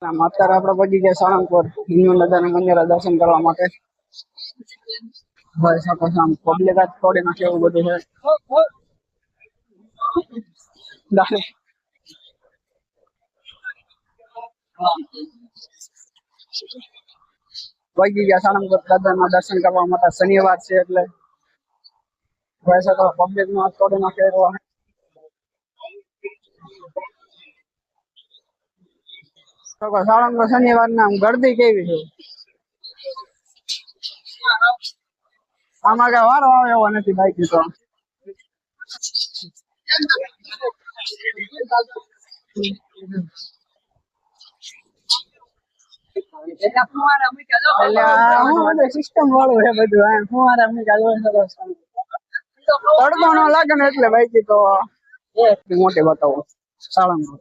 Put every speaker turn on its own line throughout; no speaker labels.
અત્યારે આપણે પહોંચી ગયા સાળંગપુર હિન્દુ દાદાના મંદિરે દર્શન કરવા માટે. ભાઈ શકો છો આમ પબ્લિક જ થોડી નાખે એવું બધું છે. પહોંચી ગયા સાળંગપુર દાદાના દર્શન કરવા માટે. શનિવાર છે એટલે ભાઈ શકો પબ્લિક નો હાથ થોડી નાખે એવો. સાળંગપુર શનિવાર ના ગરદી કેવી છે આમાં કઈ વારો આવે એવો નથી બાઈક તો. સિસ્ટમ વાળું છે બધું. ફુવારા તડકો નો લાગે ને એટલે બાઈક તો મોટી બતાવો સાળંગપુર.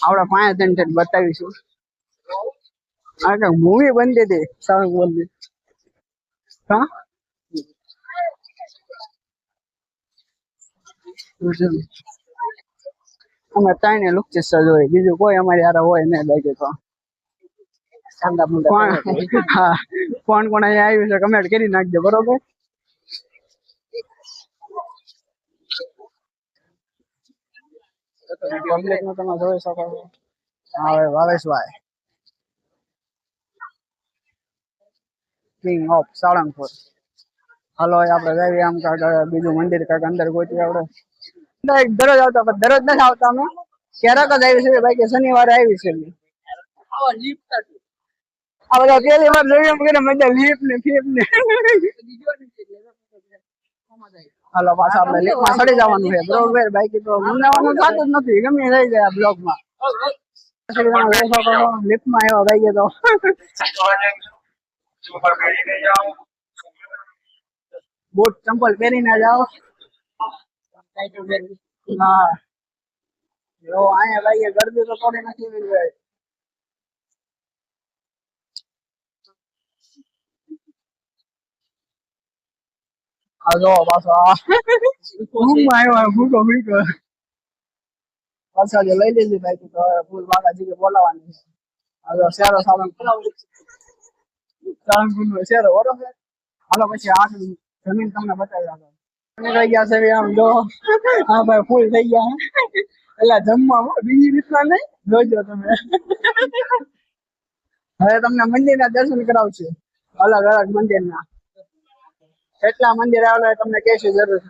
આપડે 5 જણ બતાવીશું. મૂવી બનતી હતી સાળંગપુર ની. હા અમે ત્રણે લુકચીસ હોય, બીજું કોઈ અમારી હારે હોય નહીં બાકી તો. હા કોણ કોણ અહીંયા આવ્યું છે કમેન્ટ કરી નાખજો બરોબર. પબ્લિક નું તમે જોઈ શકો છો. હવે ભાવેશભાઈ કિંગ ઓફ સાળંગપુર. હાલો આપણે જઈએ આમ કાંક બીજું મંદિર કાંક અંદર ગોતી. આપણે દરરોજ આવતા પણ દરરોજ નથી આવતા. અમે ક્યારેક જ આવી છે બાકી શનિવારે આવી છે. આ બધા પેલી વાર જોયું મજા લીપ ને ફીપ ને. હાલો પાછા આપણે લીપમાં ચડી જવાનું છે બરોબર. બાકી તો મંગાવવાનું થતું જ નથી. ગમે રહી જાય આ બ્લોગમાં. લીપમાં એવા ભાઈ તો બૂટ ચંપલ પહેરીને જાઓ. હા જો અહીંયા ભાઈ ગરદી તો થોડી નથી ભાઈ. હાલો પાછા પાછા લઈ લીધી ભાઈ તો ફૂલ બાગાજી બોલાવાની. હાલો શેરો સાળંગપુર નો શેરો બરોબર. હાલો પછી આગળ જમીન તમને બતાવી આપો. રહી ગયા છે આમ જો. હા ભાઈ ફૂલ થઈ ગયા એટલે જમવા બીજી રીતના નહીં જોજો તમે. હવે તમને મંદિર ના દર્શન કરાવશે અલગ અલગ મંદિર ના. કેટલા મંદિર આવેલા તમને કહેશું જરૂર.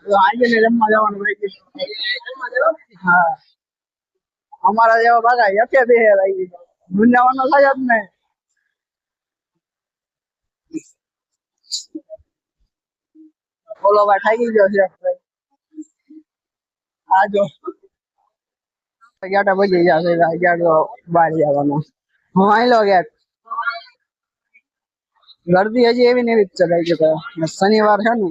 આજે ને જમવા જવાનું ભાઈ. હા અમારા જેવા બાગા યકે બે ભાઈ ગુંજાવાનો થાય જ ને. બોલો ભાઈ થાકી ગયો છે આજો. 11 વાગી જશે. 11 જવાનું. હું આયલો ગયા. ગરદી હજી એવી ને એવી જ ચલાઈ ગયો. શનિવાર છે ને.